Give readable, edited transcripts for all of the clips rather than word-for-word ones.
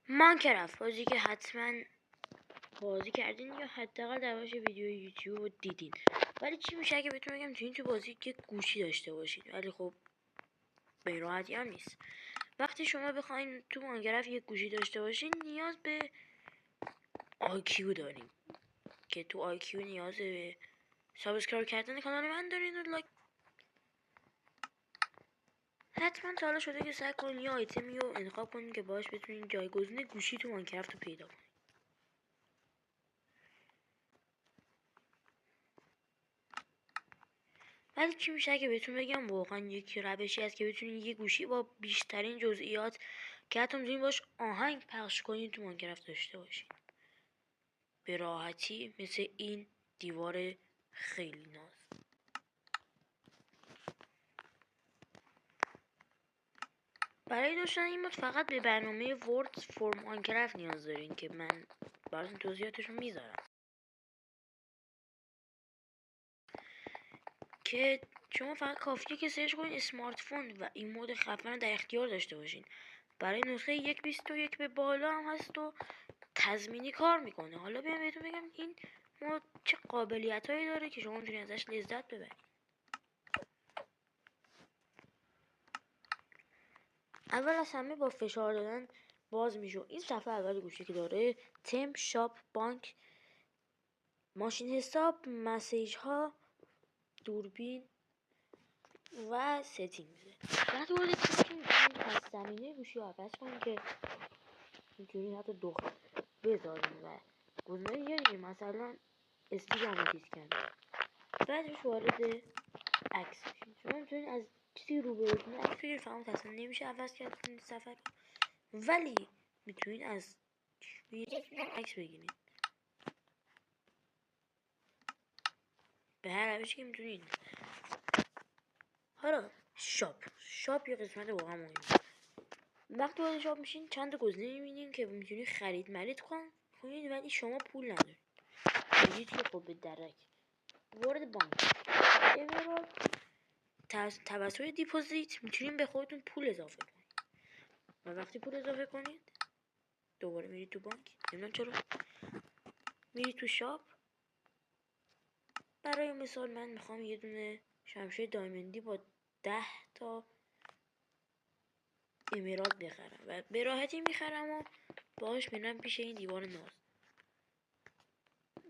ماینکرافت بازی که حتما بازی کردین یا حداقل در واقع ویدیو یوتیوب رو دیدین. ولی چی میشه اگه بهتون بگم تو بازی که گوشی داشته باشید؟ ولی خب به راحتی هم نیست. وقتی شما بخواین تو ماینکرافت یک گوشی داشته باشین نیاز به IQ دارین که تو IQ نیاز به سابسکرایب کردن کانال من دارین و لایک. حتما تا حالا شده که سعی کنین یه آیتمی رو انتخاب کنین که باهاش بتونین جایگزین گوشی تو ماینکرافت رو پیدا کنین. ولی چی میشه اگه بهتون بگم واقعا یک روشی هست که بتونین یه گوشی با بیشترین جزئیات که حتی میتونین باش آهنگ پخش کنین تو ماینکرافت داشته باشین به راحتی، مثل این دیوار خیلی ناز. برای داشتن این مود فقط به برنامه ورد فور ماینکرافت نیاز دارین که من براتون توضیحاتشو میذارم، که شما فقط کافیه که سرچ کنین اسمارت فون و این مود خفن در اختیار داشته باشین. برای نسخه 1.21 به بالا هم هست و تضمینی کار میکنه. حالا بیام بهتون بگم این مود چه قابلیت هایی داره که شما میتونید ازش لذت ببرید. اول از همه با فشار دادن باز میشه. این صفحه اول گوشی که داره تم، شاپ، بانک، ماشین حساب، مسیج ها، دوربین و ستینگ میشه. وقتی وارد ستینگ میشین پس زمینه گوشی رو عوض کنید که میتونید حتی دخت بذارید و گزینه یه مثلا استیل آماتیز کنید. بعدش وارد عکس میشین. شما میتونید از چیزی روبروتون عکس بگیرید، فقط اصلا نمیشه عوض کرد این سفر رو، ولی میتونید از عکس بگیرید به هر روشی که میتونید. حالا شاپ یه قسمت واقعا مهمه. وقتی وارد شاپ میشین چند تا گزینه میبینین که میتونید خرید کنید ولی شما پول ندارید. میگید که خب به درک. وارد بانک امرال توسط دیپوزیت میتونید به خودتون پول اضافه کنید و وقتی پول اضافه کنید دوباره میرید تو بانک. نمیدونم چرا میرید تو شاپ. برای مثال من میخوام یه دونه شمشیر دایمندی با 10 تا امرالد بخرم و به راحتی میخرم و باهاش میرم پیش این دیوار ناز.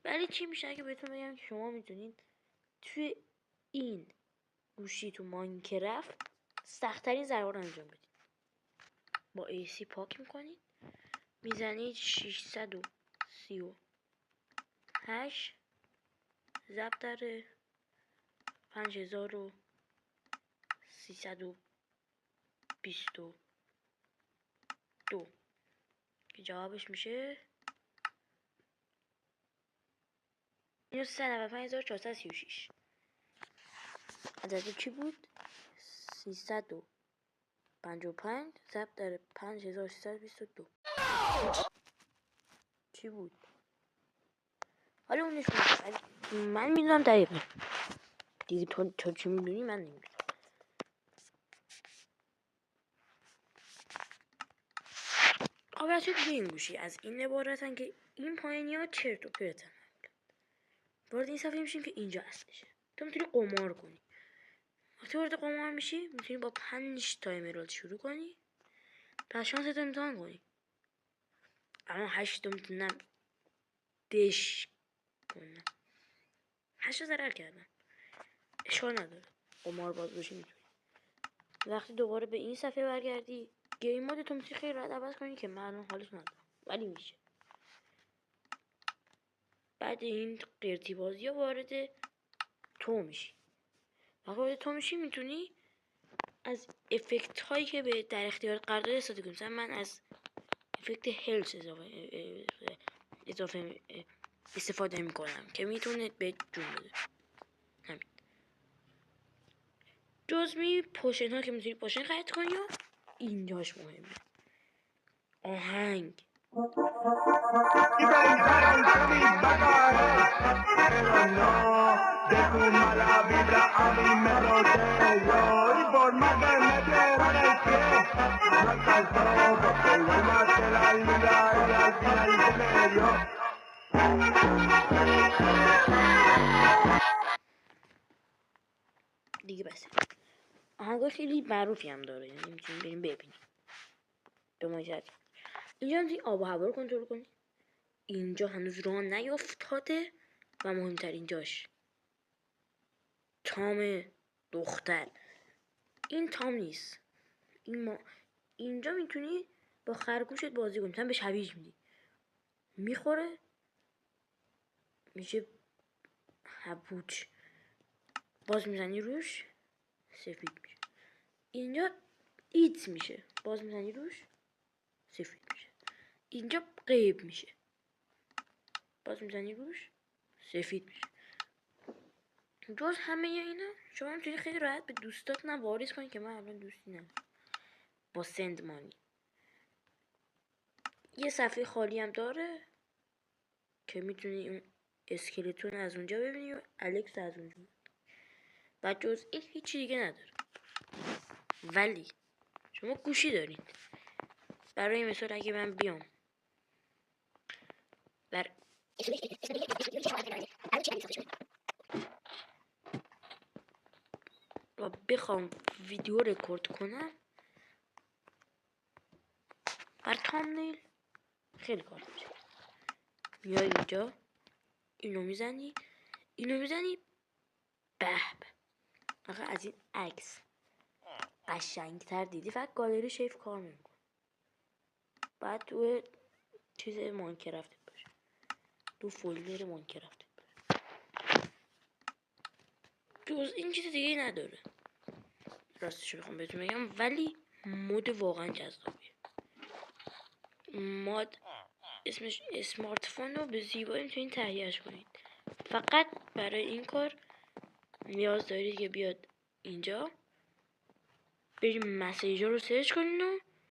ولی چی میشه اگه بهتون بگم که شما میتونید توی این گوشی تو ماینکرافت سخت‌ترین ضربه رو انجام بدید. با AC پاک میکنید، میزنید 638 ضرب در 5322 که جوابش میشه 195436. عدد چی بود؟ 355 ضرب در 5322 چی بود؟ حالا اونش بود من میدونم دقیقا دیگه. تو چی میدونی؟ من نمیدونم. قابلیت دیگه این گوشی از این عبارتن که این پایینی ها چرت و پرتن. وارد این صفحه میشیم که اینجا اصلشه. تو میتونی قمار کنی. وقتی وارد قمار میشی میتونی با 5 تا امرالد شروع کنی تا شانست امتحان کنی. اما 8 تا میتونم دش کنم. 8 ضرر کردم. اشکال نداره. قمار باز باشی میتونی. وقتی دوباره به این صفحه برگردی گیم مود تو میتونی خیلی راحت عوض کنی که من الان حالش ندارم ولی میشه. بعد این قرتی بازی ها وارد تو میشی. وقتی وارد تو میشی میتونی از افکت هایی که به در اختیار قرار داری استفاده کنی. مثلا من از افکت هلس اضافه استفاده میکنم که میتونه به جون بده. همین. جز پوشن ها که میتونی پوشن خرید کنی و اینجاش مهمه آهنگ. De tu mala vibra a mí me rodeo y por más que me dieron el pie no alcanzó porque igual más que la liga لوگو خیلی معروفی هم داره، یعنی میتونیم بریم ببینیم به ما کرد. اینجا میتونی آب و هوا رو کنترل کنی. اینجا هنوز راه نیافتاده و مهمترین جاش تام دختر. این تام نیست، این ما. اینجا میتونی با خرگوشت بازی کنی، مثلا بهش هویج میدی، میخوره میشه هبوچ، باز میزنی روش سفید میشه. اینجا ایت میشه، باز میزنی روش سفید میشه. اینجا غیب میشه، باز میزنی روش سفید میشه. جز همه اینا شما میتونی خیلی راحت به دوستاتونم واریز کنی که من الان دوستی ندارم با سند مانی. یه صفحه خالی هم داره که میتونی اون اسکلتون از اونجا ببینی و الکس از اونجا. و جز این هیچی دیگه نداره. ولی شما گوشی دارید. برای مثال اگه من بیام و بخوام ویدیو رکورد کنم بر تامنیل خیلی کار میشه. میای اینجا اینو میزنی به آخه از این عکس قشنگتر دیدی. فقط گالری شیف کار نمیکنه، بعد تو چیز ماینکرافت باشه، تو فولدر ماینکرافت باشه. جز این چیز دیگه نداره راستشو بخوام بهتون بگم. ولی مود واقعا جذابیه. مود اسمش اسمارت فون رو به زیبایی میتونید تهیهش کنید. فقط برای این کار نیاز دارید که بیاد اینجا بریم مسیجا رو سرچ کنین و